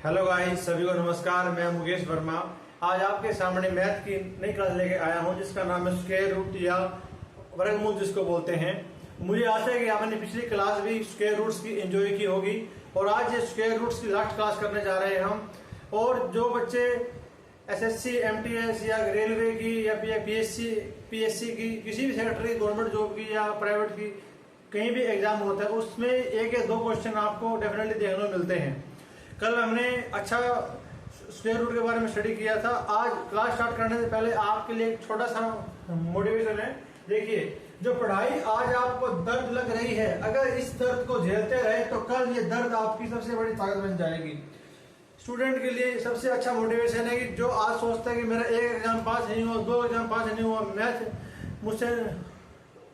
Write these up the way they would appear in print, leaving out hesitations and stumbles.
Hello guys, सभी को नमस्कार। मैं मुकेश वर्मा आज आपके सामने मैथ की नई क्लास लेके आया हूं जिसका नाम है स्क्वायर रूट या वर्गमूल जिसको बोलते हैं। मुझे आशा है कि आपने पिछली क्लास भी स्क्वायर रूट्स की एंजॉय की होगी और आज ये स्क्वायर रूट्स की लास्ट क्लास करने जा रहे हैं हम। और जो बच्चे एसएससी, एमटीएस या रेलवे की या पीएससी की किसी भी सेक्रेटरी गवर्नमेंट जॉब की या प्राइवेट की कहीं भी एग्जाम होता है उसमें एक या दो क्वेश्चन आपको डेफिनेटली देखने को मिलते हैं। कल हमने अच्छा स्क्वायर रूट के बारे में स्टडी किया था। आज क्लास स्टार्ट करने से पहले आपके लिए एक छोटा सा मोटिवेशन है। देखिए, जो पढ़ाई आज आपको दर्द लग रही है, अगर इस दर्द को झेलते रहे तो कल ये दर्द आपकी सबसे बड़ी ताकत बन जाएगी। स्टूडेंट के लिए सबसे अच्छा मोटिवेशन है कि जो आज सोचता है कि मेरा एक एग्जाम पास नहीं हुआ, दो एग्जाम पास नहीं हुआ, मैथ मुझसे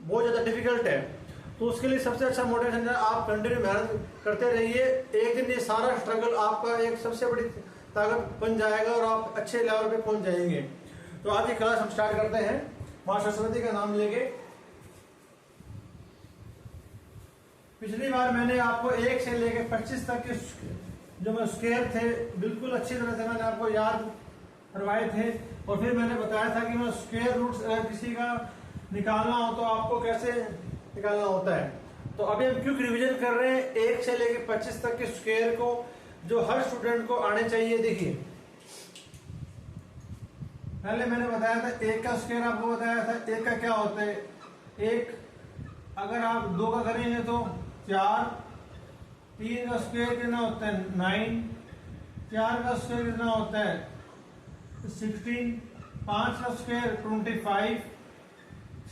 बहुत ज्यादा डिफिकल्ट है, तो उसके लिए सबसे अच्छा मोटिवेशन है आप कंटिन्यू मेहनत करते रहिए। एक दिन ये सारा स्ट्रगल आपका एक सबसे बड़ी ताकत बन जाएगा और आप अच्छे लेवल पे पहुंच जाएंगे। तो आज की क्लास हम स्टार्ट करते हैं मां सरस्वती का नाम लेके। पिछली बार मैंने आपको 1 से लेके 25 तक के जो मैं स्क्वायर थे बिल्कुल अच्छी तरह से मैंने आपको याद करवाए थे और फिर मैंने बताया था कि मैं स्क्वायर रूट्स अगर किसी का निकालना हो तो आपको कैसे निकालना होता है। तो अभी हम क्विक रिवीजन कर रहे हैं 1 से लेकर 25 तक के स्क्वायर को जो हर स्टूडेंट को आने चाहिए। देखिए, पहले मैंने बताया था 1 का स्क्वायर, आपको बताया था 1 का क्या होता है। 1 अगर आप 2 का करेंगे तो 4, 3 का स्क्वायर कितना होता है 9, 4 का स्क्वायर कितना होता है 16, 5 का स्क्वायर 25,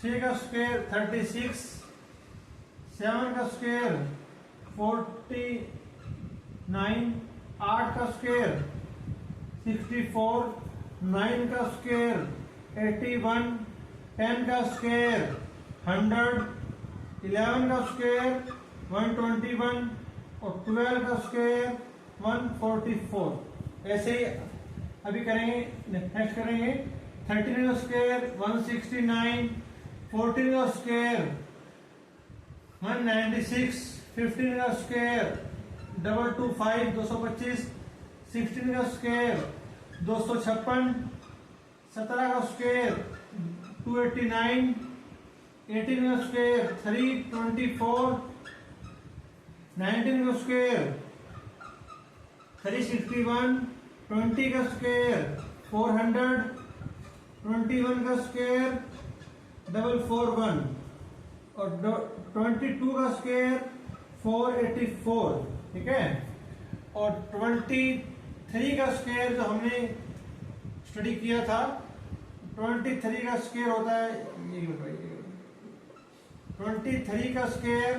6 का स्क्वायर 36, 7 का स्क्वायर 49, 8 का स्क्वायर 64, 9 का स्क्वायर 81, 10 का स्क्वायर 100, 11 का स्क्वायर 121 और 12 का स्क्वायर 144। ऐसे ही अभी करेंगे, नेक्स्ट करेंगे 13 का स्क्वायर 169, 14 का स्क्वायर 196, 15 का स्क्वायर 225 225, 16 का स्क्वायर 256, 17 का स्क्वायर 289, 18 का स्क्वायर 324, 19 का स्क्वायर 361, 20 का स्क्वायर 400, 21 का स्क्वायर 441 और 22 का स्क्वायर 484। ठीक है, और 23 का स्क्वायर जो हमने स्टडी किया था, 23 का स्क्वायर होता है 23 का स्क्वायर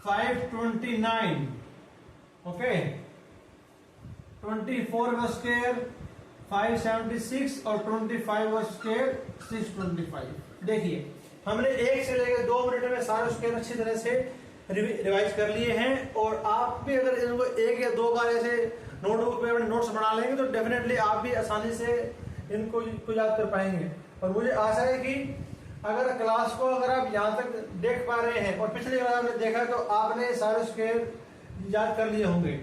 529। ओके, 24 का स्क्वायर 576 और 25 का स्क्वायर 625। देखिए, हमने 1 से लेकर 2 मिनट में सारे स्क्वायर अच्छी तरह से रिवाइज कर लिए हैं और आप भी अगर इनको 1 या 2 बार ऐसे नोटबुक पे अपने नोट्स बना लेंगे तो डेफिनेटली आप भी आसानी से इनको याद कर पाएंगे। और मुझे आशा है कि अगर क्लास को अगर आप यहाँ तक देख पा रहे हैं और पिछली बार आपने देखा तो आपने सारे स्क्वायर याद कर लिए होंगे।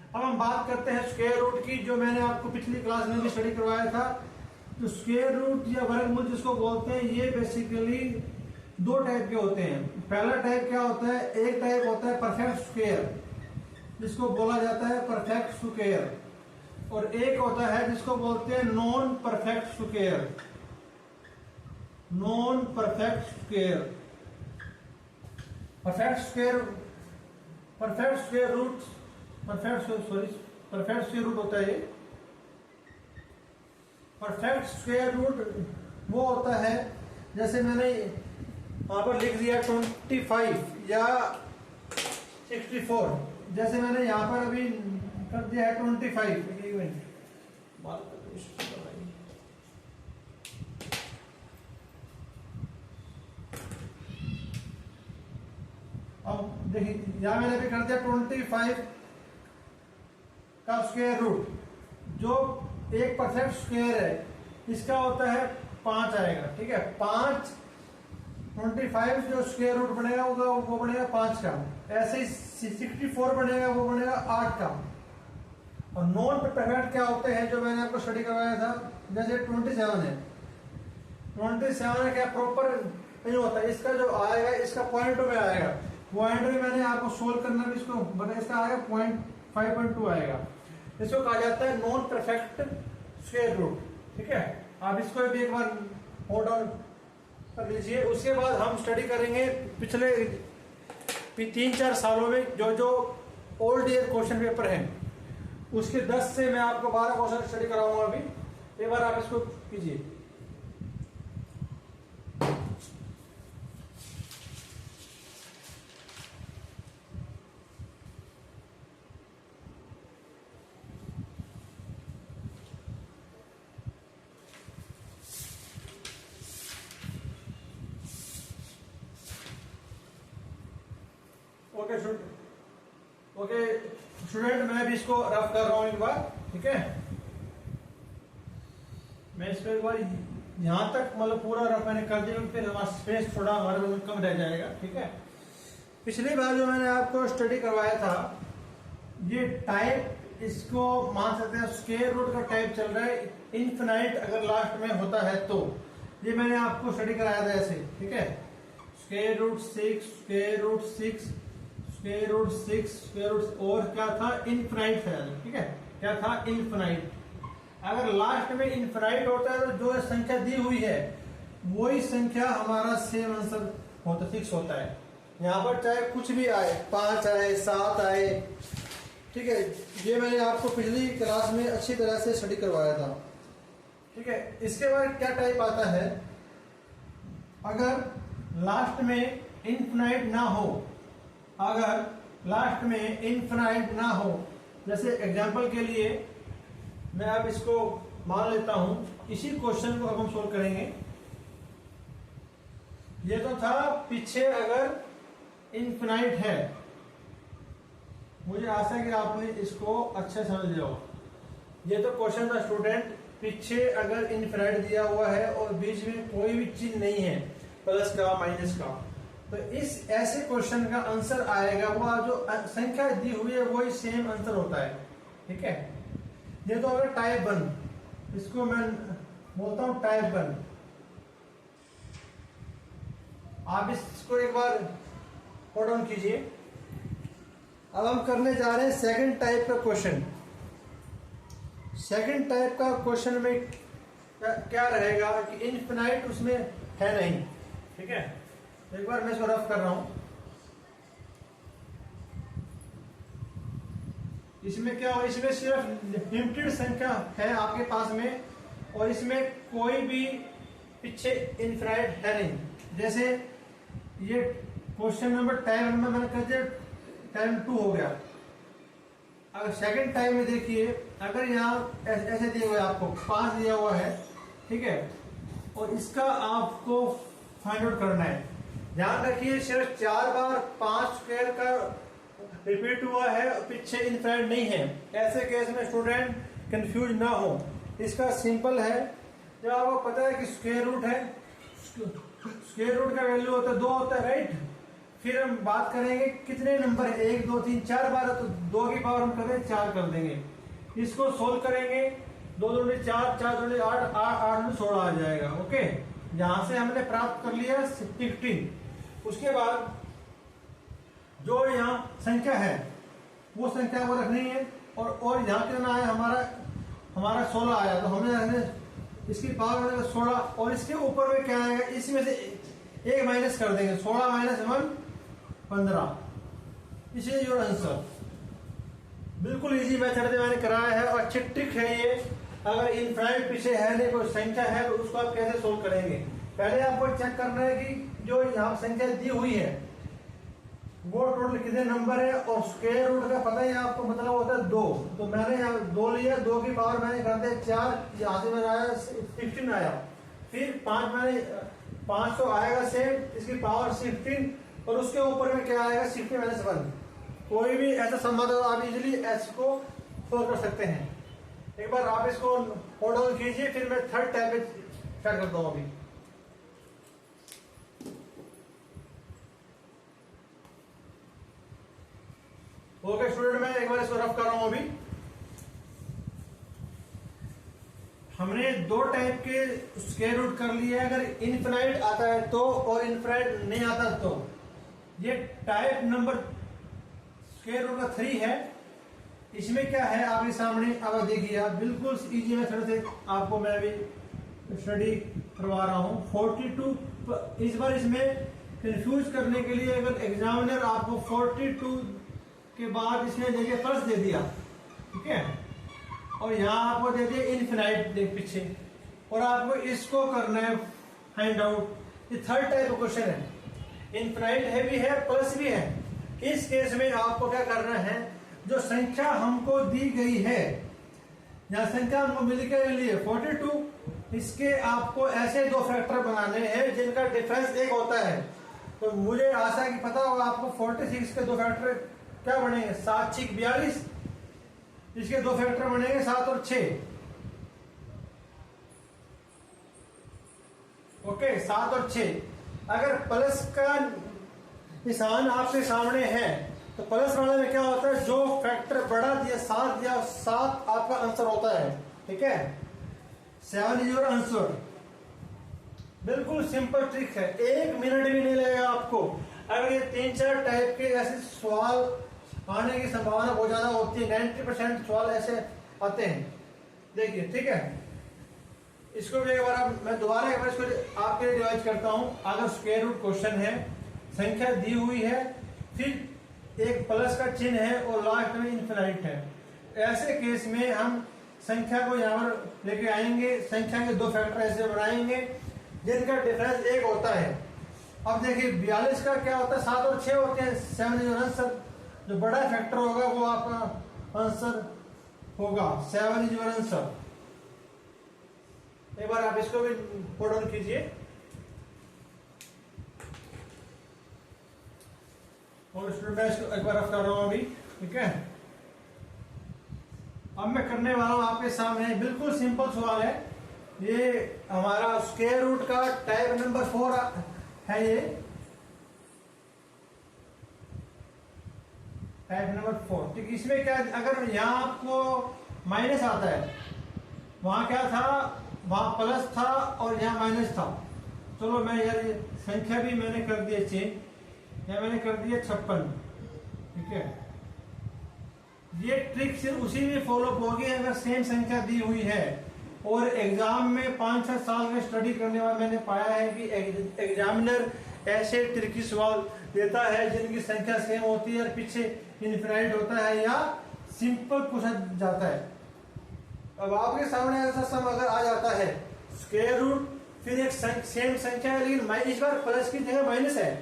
अब हम बात करते हैं स्क्वायर रूट की, जो मैंने आपको पिछली क्लास में भी स्टडी करवाया था। तो स्क्वायर रूट या वर्गमूल जिसको बोलते हैं, ये बेसिकली 2 टाइप के होते हैं। पहला टाइप क्या होता है, एक टाइप होता है परफेक्ट स्क्वायर जिसको बोला जाता है परफेक्ट स्क्वायर, और एक होता है जिसको बोलते हैं non perfect square. Non perfect square, perfect square root perfect square root होता है। परफेक्ट स्क्वायर रूट वो होता है जैसे मैंने वहां पर लिख दिया 25 या 64, जैसे मैंने यहां पर अभी कर दिया है 25। एक मिनट बात करते हैं। अब देखिए, यहां मैंने भी कर दिया 25 का स्क्वायर रूट, जो एक परफेक्ट स्क्वायर है इसका होता है 5 आएगा। ठीक है, 5 25 जो स्क्वायर रूट बनेगा वो बनेगा 5 का। ऐसे ही 64 बनेगा वो बनेगा 8 का। और नॉन परफेक्ट क्या होते हैं जो मैंने आपको स्टडी करवाया था, जैसे 27 है। 27 है क्या प्रॉपर नहीं होता, इसका जो आएगा इसका पॉइंट में आएगा। पॉइंट में मैंने आपको सोल्व करना भी इसको बता, इसका आएगा 5.2 आएगा। इसको कहा जाता है नॉन परफेक्ट स्क्वायर रूट। ठीक है, आप इसको भी एक बार नोट डाउन कर लीजिए। उसके बाद हम स्टडी करेंगे पिछले 3-4 सालों में जो जो ओल्ड ईयर क्वेश्चन पेपर हैं, उसके 10 से मैं आपको 12 क्वेश्चन स्टडी कराऊंगा। अभी एक बार आप इसको कीजिए। ओके स्टूडेंट, मैं भी इसको रफ कर रहा हूं एक बार। ठीक है, मैं इसको एक बार यहां तक मतलब पूरा रफ मैंने कर दिया, फिर हमारा स्पेस थोड़ा हमारे में कम रह जाएगा। ठीक है, पिछली बार जो मैंने आपको स्टडी करवाया था, ये टाइप इसको मान सकते हैं स्क्वायर रूट का टाइप चल रहा है, इनफिनाइट अगर लास्ट में होता है तो ये मैंने आपको स्टडी कराया था ऐसे। ठीक है, square root 6 square root 6 square root 6 square root, और क्या था इनफिनाइट था। ठीक है, क्या था इनफिनाइट। अगर लास्ट में इनफिनाइट होता है तो जो संख्या दी हुई है वही संख्या हमारा सेम आंसर होता, फिक्स होता है। यहाँ पर चाहे कुछ भी आए, 5 आए 7 आए। ठीक है, ये मैंने आपको पिछली क्लास में अच्छी तरह से स्टडी करवाया था। ठीक है, इसके बाद क्या टाइप आता है, अगर लास्ट में इनफिनाइट ना हो, अगर लास्ट में इनफिनाइट ना हो, जैसे एग्जांपल के लिए मैं अब इसको मान लेता हूं, इसी क्वेश्चन को अब हम सोल्व करेंगे। ये तो था पीछे अगर इनफिनाइट है, मुझे आशा है कि आपने इसको अच्छे समझ लिया हो। ये तो क्वेश्चन था स्टूडेंट, पीछे अगर इनफिनाइट दिया हुआ है और बीच में कोई भी चीज नहीं है प्लस का माइनस का, तो इस ऐसे क्वेश्चन का आंसर आएगा वो जो संख्या दी हुई है वही सेम आंसर होता है। ठीक है, ये तो अगर टाइप 1, इसको मैं बोलता हूं टाइप 1। आप इसको एक बार नोट डाउन कीजिए। अब हम करने जा रहे हैं सेकंड टाइप का क्वेश्चन। सेकंड टाइप का क्वेश्चन में क्या रहेगा कि इनफिनाइट उसमें है नहीं। ठीक है, एक बार मैं इसको रफ कर रहा हूं। इसमें क्या हो, इसमें सिर्फ लिमिटेड संख्या है आपके पास में, और इसमें कोई भी पीछे इनफिनाइट है नहीं। जैसे ये क्वेश्चन नंबर टाइप में मैंने कर दिया, टाइप 2 हो गया। अगर सेकंड टाइप में देखिए, अगर यहाँ ऐसे दिया हुआ है, आपको 5 दिया हुआ है। ठीक है, और इसका आपको फाइंड आउट करना है। ध्यान रखिए सिर्फ 4 बार 5 स्क्वायर का रिपीट हुआ है और पीछे इनफिनाइट नहीं है। ऐसे केस में स्टूडेंट कंफ्यूज ना हो। इसका सिंपल है, जब आपको पता है कि स्क्वायर रूट है, स्क्वायर रूट का वैल्यू होता है 2 होता है, राइट। फिर हम बात करेंगे कितने नंबर है, 1 2 3 4 बार है, तो 2 की पावर हम करें 4 कर देंगे। इसको सोल्व करेंगे, 2 2 4 4 2 8 8 8 16 आ जाएगा। ओके, यहां से हमने प्राप्त कर लिया 16। उसके बाद जो यहाँ संख्या है वो संख्या को रखनी है, और यहाँ कितना आया हमारा 16 आया, तो हमने इसकी पावर 16, और इसके ऊपर में क्या आएगा, इसमें से एक माइनस कर देंगे, 16 माइनस 1 15। इसे योर आंसर। बिल्कुल इजी मेथड से मैंने कराया है और अच्छी ट्रिक है ये। अगर इनफिनाइट पीछे है नहीं कोई संख्या है तो उसको आप कैसे सोल्व करेंगे। पहले आपको चेक करना है कि जो यहाँ संख्या दी हुई है वो टोटल कितने नंबर है, और स्क्वायर रूट का पता है आपको मतलब होता है 2। तो मैंने यहाँ 2 लिया, 2 की पावर मैंने कर दिया 4, यहाँ से मेरा आया 16 आया। फिर 5 मैंने 500 आएगा सेम, इसकी पावर 16, और उसके ऊपर में क्या आएगा 60 माइनस 1। कोई भी ऐसा समाधान आप इजीली एस को सोल्व कर सकते हैं। एक बार आप इसको नोट डाउन कीजिए, फिर मैं थर्ड टाइप में स्टार्ट करता हूँ। अभी ओके स्टूडेंट, मैं एक बार इसको रफ कर रहा हूं। अभी हमने दो टाइप के स्क्वायर रूट कर लिए। अगर इनफिनाइट आता है तो, और इनफिनाइट नहीं आता तो। ये टाइप नंबर स्क्वायर रूट का 3 है। इसमें क्या है आपके सामने, अब देखिए आप, बिल्कुल इजी मेथड से आपको मैं अभी स्टडी करवा रहा हूँ। 42 इस बार इसमें कंफ्यूज करने के लिए अगर एग्जामिनर आपको 42 के बाद इसमें देखिए प्लस दे दिया, ठीक है, और यहाँ आपको दे दिया इनफिनाइट देख पीछे, और आपको इसको करना है फाइंड आउट। ये थर्ड टाइप का क्वेश्चन है। इनफिनाइट है भी है, प्लस भी है। इस केस में आपको क्या करना है, जो संख्या हमको दी गई है, या संख्या हमको मिल के लिए 42, इसके आपको ऐसे दो फैक्टर बनाने हैं जिनका डिफरेंस 1 होता है। तो मुझे आशा है कि पता होगा आपको 46 के दो फैक्टर क्या बनेंगे, 7 6 42। इसके दो फैक्टर बनेंगे 7 और 6। ओके, 7 और 6। अगर प्लस का निशान आपके सामने है तो प्लस वाले में क्या होता है, जो फैक्टर बढ़ा दिया 7 दिया, 7 आपका आंसर होता है, ठीक है। 7 इज योर आंसर। बिल्कुल सिंपल ट्रिक है, 1 मिनट भी नहीं लगेगा आपको। अगर ये 3-4 टाइप के ऐसे सवाल आने की संभावना बहुत ज्यादा होती है, 90% सवाल ऐसे आते हैं। देखिए, ठीक है, इसको भी एक बार मैं दोबारा एक बार इसको आपके लिए रिवाइज करता हूं। अगर स्क्वायर रूट क्वेश्चन है, संख्या दी हुई है, फिर एक प्लस का चिन्ह है और लास्ट में इनफिनाइट है, ऐसे केस में हम संख्या को यहाँ पर लेके आएंगे। संख्या के दो फैक्टर ऐसे बनाएंगे जिनका डिफरेंस 1 होता है। अब देखिए 42 का क्या होता है, 7 और 6 होते हैं। 7 इज आंसर। जो बड़ा फैक्टर होगा वो आपका आंसर होगा। 7 इज योर आंसर। एक बार आप इसको भी नोट डाउन कीजिए। और स्टूडेंट मैं इसको एक बार रफ कर रहा हूं अभी, ठीक है। अब मैं करने वाला हूं आपके सामने, बिल्कुल सिंपल सवाल है। ये हमारा स्क्वायर रूट का टाइप नंबर 4 है। ये टाइप नंबर 4, ठीक। इसमें क्या, अगर यहाँ आपको माइनस आता है, वहां क्या था, वहां प्लस था और यहाँ माइनस था। चलो मैं यार संख्या भी मैंने कर दिया चेंज, या मैंने कर दिया 56, ठीक है। ये ट्रिक सिर्फ उसी में फॉलो होगी अगर सेम संख्या दी हुई है। और एग्जाम में 5-6 साल में स्टडी करने वाला मैंने पाया है कि एग्जामिनर ऐसे ट्रिकी सवाल देता है जिनकी संख्या सेम होती है और पीछे इनफिनाइट होता है या सिंपल पूछा जाता है। अब आपके सामने ऐसा सम अगर आ जाता है, स्क्वायर रूट फिर एक सेम संख्या है लेकिन इस बार प्लस की जगह माइनस है,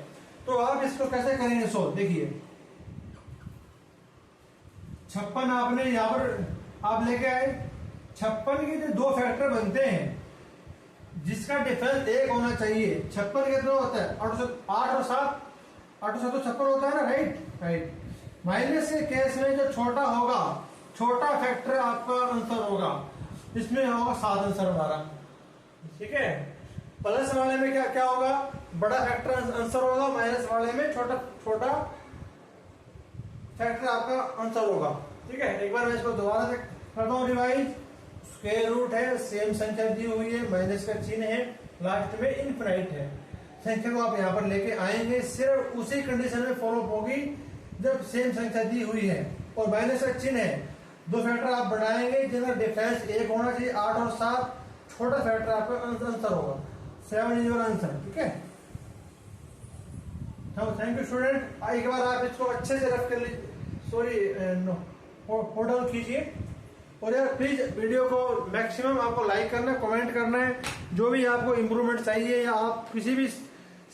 तो आप इसको कैसे करेंगे सोल्व। देखिए 56 आपने यहाँ पर आप लेके आए। 56 के जो दो फैक्टर बनते हैं जिसका डिफरेंस 1 होना चाहिए। 56 कितना होता है, 8 और 7, 8 और 7 तो 56 होता है ना, राइट। माइनस के केस में जो छोटा होगा, छोटा फैक्टर आपका आंसर होगा। इसमें होगा 7 आंसर हमारा, ठीक है। प्लस वाले में क्या क्या होगा, बड़ा फैक्टर आंसर होगा। माइनस वाले में छोटा छोटा फैक्टर आपका आंसर होगा, ठीक है। एक बार मैं इसको दोबारा से करता हूँ रिवाइज। स्क्वायर रूट है, सेम संख्या दी हुई है, माइनस का चिन्ह है, लास्ट में इनफिनाइट है। संख्या को आप यहाँ पर लेके आएंगे, सिर्फ उसी कंडीशन में फॉलो होगी जब सेम संख्या दी हुई है और माइनस का चिन्ह है। दो फैक्टर आप बढ़ाएंगे जिनका डिफरेंस 1 होना चाहिए। 8 और 7 छोटा फैक्टर आपका आंसर होगा। 7 इज योर आंसर, ठीक है। Thank you student. एक बार आप इसको अच्छे से रफ कर लीजिए, होल्ड डाउन कीजिए। और यार प्लीज वीडियो को मैक्सिमम आपको लाइक करना है, कमेंट करना है। जो भी आपको इम्प्रूवमेंट चाहिए या आप किसी भी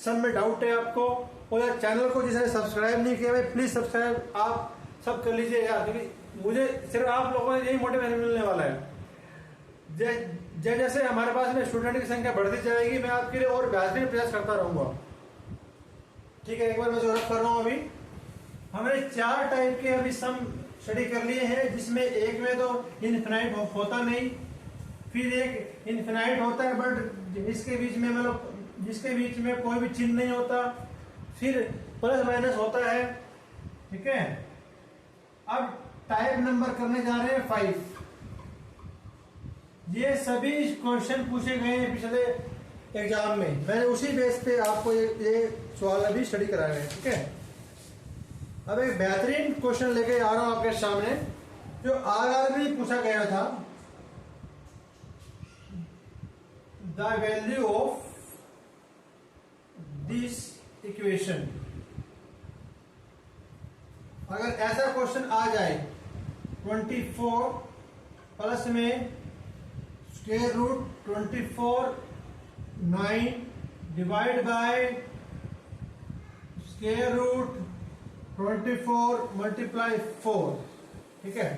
सब में डाउट है आपको, और यार चैनल को जिसने सब्सक्राइब नहीं किया भाई प्लीज सब्सक्राइब आप सब कर लीजिए यार, क्योंकि मुझे सिर्फ आप लोगों से यही मोटिवेशन मिलने वाला है। जैसे हमारे पास में स्टूडेंट की संख्या बढ़ती जाएगी, मैं आपके लिए और बेहतरीन प्रयास करता रहूंगा, ठीक है। एक बार मैं जो रफ कर रहा हूँ अभी, हमने 4 टाइप के अभी सम स्टडी कर लिए हैं, जिसमें एक में तो इनफिनाइट होता नहीं, फिर एक इनफिनाइट होता है बट इसके बीच में मतलब जिसके बीच में कोई भी चिन्ह नहीं होता, फिर प्लस माइनस होता है, ठीक है। अब टाइप नंबर करने जा रहे हैं 5। ये सभी क्वेश्चन पूछे गए हैं पिछले एग्जाम में, मैंने उसी बेस पे आपको ये सवाल अभी स्टडी कराए हैं। ठीक है, अब एक बेहतरीन क्वेश्चन लेके आ रहा हूं आपके सामने, जो आर में पूछा गया था। The value of this equation, अगर ऐसा क्वेश्चन आ जाए 24 प्लस में square root 24 9 divide by square root 24 multiply 4, ठीक है,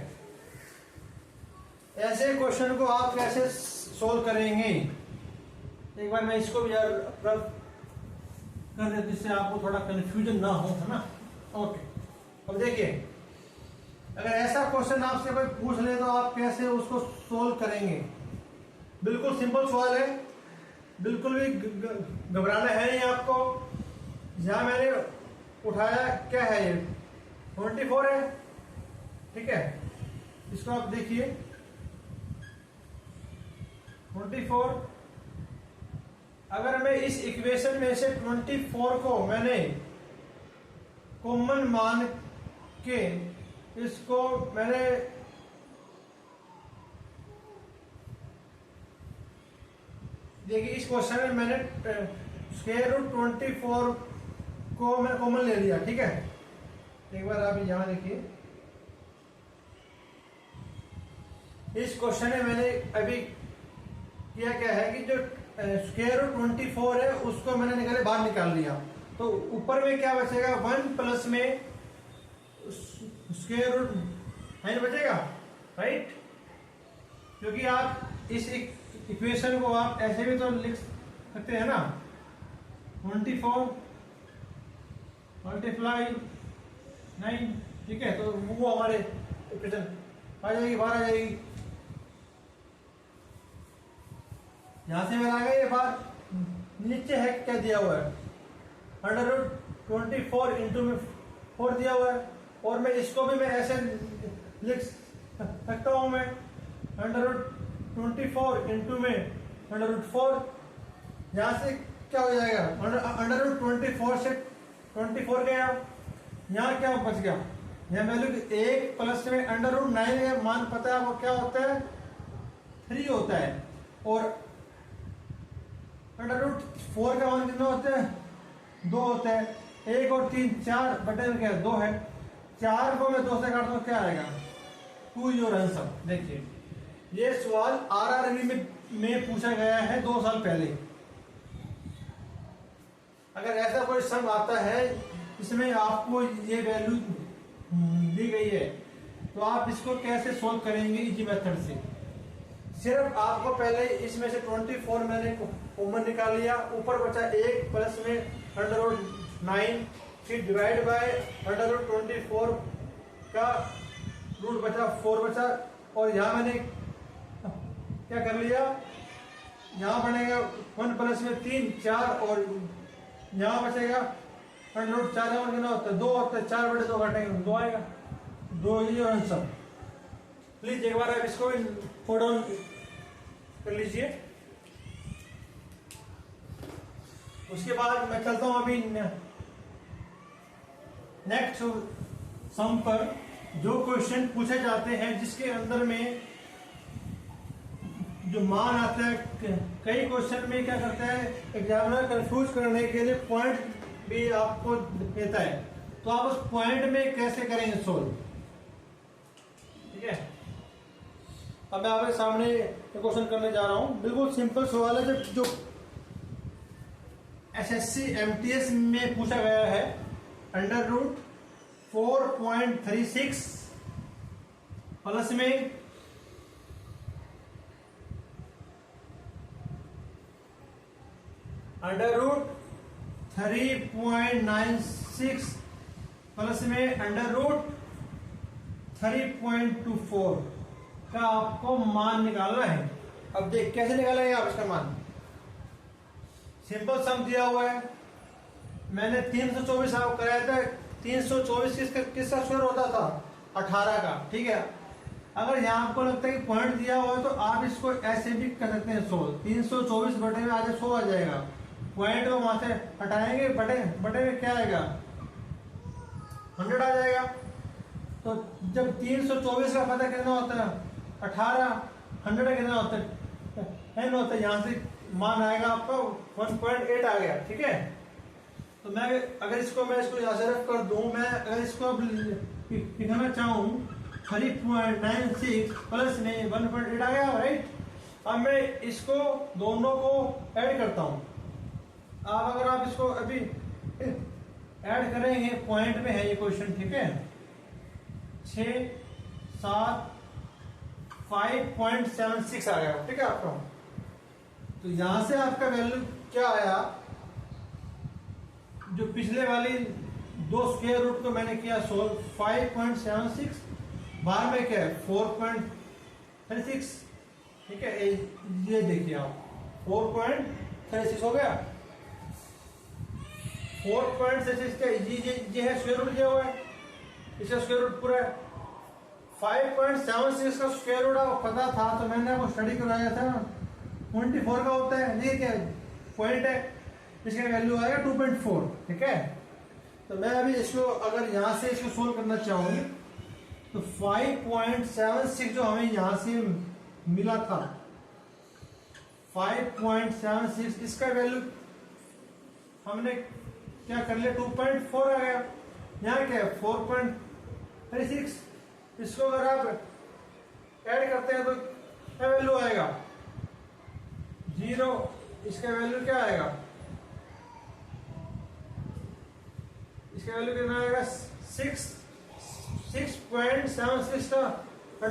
ऐसे क्वेश्चन को आप कैसे सोल्व करेंगे? एक बार मैं इसको भी यार रफ कर दे जिससे आपको थोड़ा कंफ्यूजन ना हो, है ना। ओके, अब देखिए, अगर ऐसा क्वेश्चन आपसे कोई पूछ ले तो आप कैसे उसको सोल्व करेंगे? बिल्कुल सिंपल सवाल है, बिल्कुल भी घबराना है नहीं आपको। यहां मैंने उठाया, क्या है ये 24 है, ठीक है, इसको आप देखिए 24। अगर मैं इस इक्वेशन में से 24 को मैंने कॉमन मान के इसको मैंने देखिए इस क्वेश्चन में मैंने स्क्वायर रूट 24 को मैंने कॉमन ले लिया, ठीक है। एक बार आप यहां देखिए, इस क्वेश्चन में मैंने अभी किया क्या है कि जो स्क्वायर रूट 24 है उसको मैंने निकाले बाहर निकाल लिया, तो ऊपर में क्या बचेगा 1 प्लस में स्क्वायर रूट 9 बचेगा, राइट। क्योंकि आप इस इक्वेशन को आप ऐसे भी तो लिख सकते हैं ना, 24 मल्टीप्लाई 9, ठीक है, तो वो हमारे इक्वेशन आ जाएगी, बाहर आ जाएगी। यहां से मेरा आ गया ये बात, नीचे है क्या दिया हुआ है, अंडर रूट 24 इंटू में 4 दिया हुआ है, और मैं इसको भी मैं ऐसे लिख सकता हूं, मैं अंडर रूट 24 इंटू में अंडर रूट 4। यहां से क्या हो जाएगा, अंडर रूट 24 से 24 गया, यहाँ क्या बच गया, यहाँ वैल्यू 1 प्लस में अंडर रूट 9 है, मान पता है वो क्या होता है 3 होता है, और अंडर रूट 4 का मान कितना होता है 2 होता है, 1 और 3 4 बटे में क्या 2 है, 4 को मैं 2 से काटता हूं क्या आएगा 2 योर आंसर। देखिए ये सवाल आरआरबी में पूछा गया है 2 साल पहले। अगर ऐसा कोई सम आता है इसमें आपको ये वैल्यू दी गई है, तो आप इसको कैसे सोल्व करेंगे इजी मेथड से? सिर्फ आपको पहले इसमें से 24 मैंने कॉमन निकाल लिया, ऊपर बचा 1 प्लस में अंडर रूट 9, फिर डिवाइड बाय अंडर रूट 24 का रूट बचा 4 बचा, और यहाँ मैंने क्या कर लिया, यहाँ बनेगा 1 प्लस में 3 4, और यहाँ बचेगा अंडर रूट 4 का कितना होता है 2 होता है, 4 बटे 2 घटेंगे 2 आएगा, 2 ही आंसर। प्लीज एक बार आप इसको भी नोट डाउन कर लीजिए। उसके बाद मैं चलता हूं अभी नेक्स्ट सम पर, जो क्वेश्चन पूछे जाते हैं जिसके अंदर में जो मान आता है। कई क्वेश्चन में क्या करता है एग्जामिनर, कंफ्यूज करने के लिए पॉइंट भी आपको देता है, तो आप उस पॉइंट में कैसे करेंगे सोल्व, ठीक है। अब मैं आपके सामने क्वेश्चन करने जा रहा हूं, बिल्कुल सिंपल सवाल है जो एसएससी एमटीएस में पूछा गया है। अंडर रूट 4.36 प्लस में अंडर रूट 3.96 प्लस में अंडर रूट 3.24 का आपको मान निकालना है। अब देख कैसे निकालेंगे आप इसका मान, सिंपल सम दिया हुआ है, मैंने 324 आपको कराया था। 324 किसका स्क्वायर होता था 18 का, ठीक है। अगर यहाँ आपको लगता है कि पॉइंट दिया हुआ है तो आप इसको ऐसे भी कर सकते हैं 100, 324 बटे में आज 100 आ जाएगा। पॉइंट को वहां से हटाएंगे, बटे में क्या आएगा 100 आ जाएगा। तो जब 324 का पता कितना होता है 18, 100 का कितना होता है n होता है, यहाँ से मान आएगा आपका 1.8 आ गया, ठीक है। तो मैं अगर इसको यहाँ से रफ कर दूं, मैं अगर इसको अब लिखना चाहूँ 3.96 प्लस में 1.8 आ गया, राइट। अब मैं इसको दोनों को ऐड करता हूँ। अब अगर आप इसको अभी ऐड करेंगे, पॉइंट में है ये क्वेश्चन, ठीक है। 6, 7, 5.76 आ गया, ठीक है आपका। तो यहां से आपका वैल्यू क्या आया, जो पिछले वाली दो स्क्वायर रूट को मैंने किया सोल्व, 5.76 बाहर में क्या है 4.36, ठीक है। ये देखिए आप 4.36 हो गया। 4.36 का ये है स्क्वायर रूट दिया हुआ है, इसका स्क्वायर रूट पूरा है। 5.76 का स्क्वायर रूट आपको पता था तो मैंने आपको स्टडी कराया था 24 का होता है, नहीं क्या पॉइंट है, इसका वैल्यू आएगा 2.4, ठीक है। तो मैं अभी इसको अगर यहां से इसको सोल्व करना चाहूँ तो 5.76 जो हमें यहां से मिला था 5.76, इसका वैल्यू हमने क्या कर लिया 2.4 आ गया। यहाँ क्या है 4.36, इसको अगर आप ऐड करते हैं तो क्या वैल्यू आएगा 0, इसका वैल्यू क्या आएगा, इसका वैल्यू कितना आएगा 6.76 का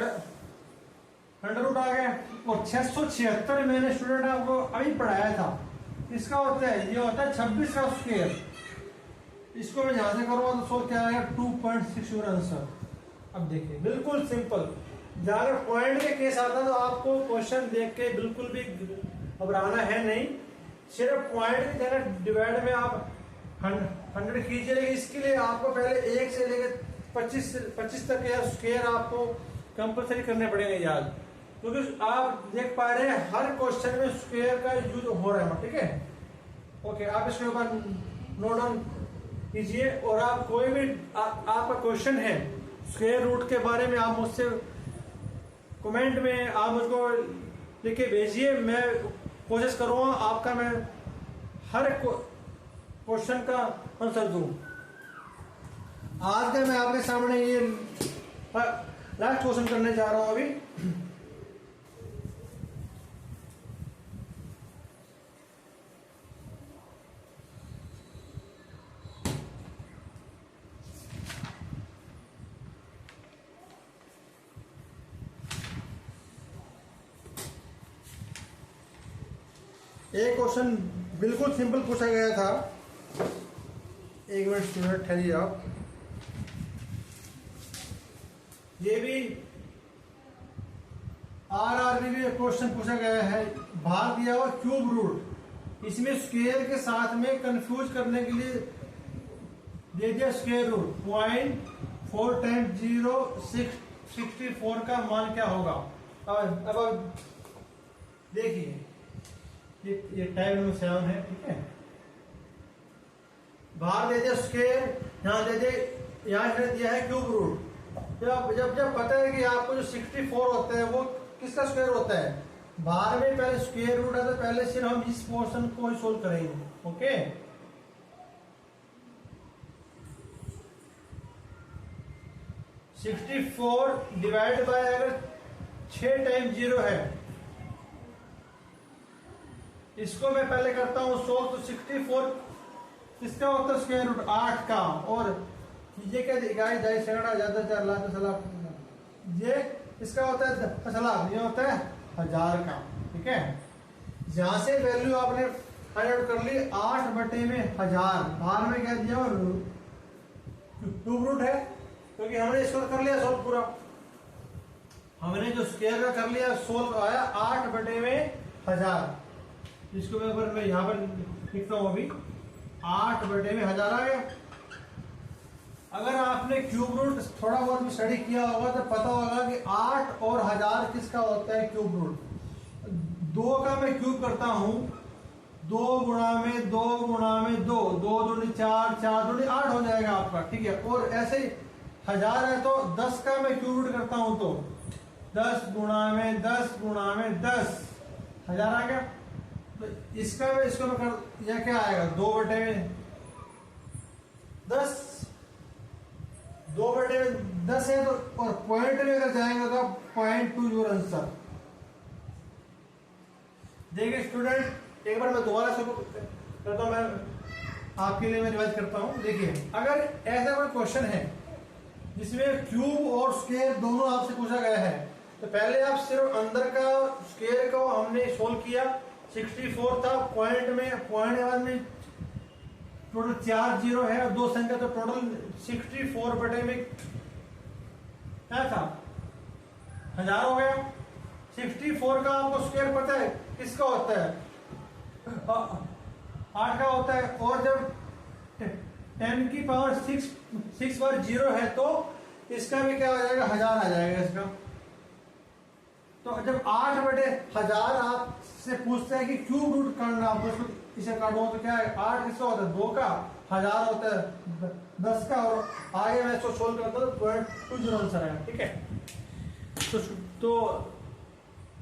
अंडर रूट आ गया। और 676 मैंने स्टूडेंट आपको अभी पढ़ाया था, इसका होता है ये होता है 26 का स्क्वायर। इसको मैं यहां से करूंगा तो सोल्व क्या आएगा 2.6 आंसर। अब देखिए बिल्कुल सिंपल, अगर पॉइंट के केस आता तो आपको क्वेश्चन देख के बिल्कुल भी घबराना है नहीं, सिर्फ पॉइंट की जगह डिवाइड में आप 100 कीजिए। लेकिन इसके लिए आपको पहले 1 से लेकर 25 तक या स्क्वायर आपको कंपलसरी करने पड़ेंगे याद, क्योंकि आप देख पा रहे हैं हर क्वेश्चन में स्क्वायर का यूज हो रहा है, ठीक है। ओके, आप इसके ऊपर नोट डाउन कीजिए और आप कोई भी आपका क्वेश्चन है स्क्वायर रूट के बारे में आप मुझसे कमेंट में आप मुझको लिख के भेजिए, मैं कोशिश करूंगा आपका मैं हर क्वेश्चन का आंसर दूं। आज का मैं आपके सामने ये लास्ट क्वेश्चन करने जा रहा हूं अभी। एक क्वेश्चन बिल्कुल सिंपल पूछा गया था, एक मिनट स्टूडेंट ठहरिए आप। ये भी आरआरबी में क्वेश्चन पूछा गया है, भाग दिया हुआ क्यूब रूट, इसमें स्क्वायर के साथ में कंफ्यूज करने के लिए दे दिया स्क्वायर रूट। 0.4 टाइम्स 0.664 का मान क्या होगा। अब देखिए ये टाइप नंबर 7 है, ठीक है। बाहर दे दिया स्क्वायर, यहाँ दे दे, यहाँ दिया है क्यूब रूट। जब पता है कि आपको जो 64 होता है वो किसका स्क्वायर होता है, बाहर में पहले स्क्वायर रूट है तो पहले सिर्फ हम इस पोर्शन को ही सोल्व करेंगे, ओके। डिवाइड बाय अगर 6 टाइम 0 है, इसको मैं पहले करता हूं सोल्व। तो 64 किसका होता है स्क्वायर रूट 8 का, और ये क्या दिखाई जाए सैकड़ा ज्यादा 4 लाख सलाख, ये इसका होता है 10 लाख, ये होता है 1000 का, ठीक है। यहां से वैल्यू आपने फाइंड आउट कर ली 8 बटे में 1000, बाहर में क्या दिया क्यूब रूट है, क्योंकि हमने इसको कर लिया सोल्व पूरा, हमने जो स्क्वायर का कर लिया सोल्व आया 8 बटे में 1000। इसको मैं यहाँ पर लिखता हूं अभी 8 बटे में 1000 आ गया। अगर आपने क्यूब रूट थोड़ा बहुत भी स्टडी किया होगा तो पता होगा कि 8 और 1000 किसका होता है क्यूब रूट। 2 का मैं क्यूब करता हूं, 2 गुणा में 2 गुणा में 2, 2 दूनी 4, 4 दूनी 8 हो जाएगा आपका, ठीक है। और ऐसे ही 1000 है तो 10 का मैं क्यूब रूट करता हूं तो 10 गुणा में 10 गुणा में 10 1000 आ गया। तो इसका मैं इसको मैं कर, यह क्या आएगा 2/10, 2/10 है तो, और पॉइंट में अगर जाएंगे तो 0.2 आंसर। देखिए स्टूडेंट, एक बार मैं दोबारा से करता हूं, मैं आपके लिए मैं रिवाइज करता हूं। देखिए अगर ऐसा कोई क्वेश्चन है जिसमें क्यूब और स्क्वायर दोनों आपसे पूछा गया है, तो पहले आप सिर्फ अंदर का स्क्वायर को हमने सोल्व किया, 64 था, पॉइंट में टोटल 4 जीरो है और 2 संख्या, तो टोटल 64 बटे में क्या था 1000 हो गया। 64 का आपको स्क्वायर पता है किसका होता है 8 का होता है, और जब 10 की पावर 6 बार 0 है तो इसका भी क्या हो जाएगा 1000 आ जाएगा इसका। तो जब 8/1000 आपसे पूछते हैं कि क्यूब रूट करना, आप उसको इसे काटो तो क्या है 8 किसका होता है 2 का, 1000 होता है 10 का, और आगे मैं इसको सोल्व करता हूँ तो 0.20 आंसर आएगा, ठीक है। तो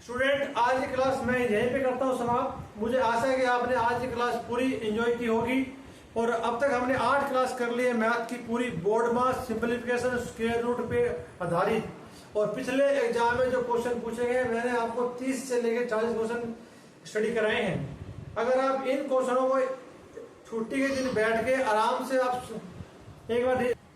स्टूडेंट आज की क्लास मैं यहीं पे करता हूँ समाप्त। मुझे आशा है कि आपने आज की क्लास पूरी एंजॉय की होगी, और अब तक हमने 8 क्लास कर लिए मैथ की पूरी, बोर्ड मास, सिंपलीफिकेशन, स्क्वायर रूट पे आधारित। और पिछले एग्जाम में जो क्वेश्चन पूछे गए मैंने आपको 30 से लेकर 40 क्वेश्चन स्टडी कराए हैं। अगर आप इन क्वेश्चनों को छुट्टी के दिन बैठ के आराम से आप एक बार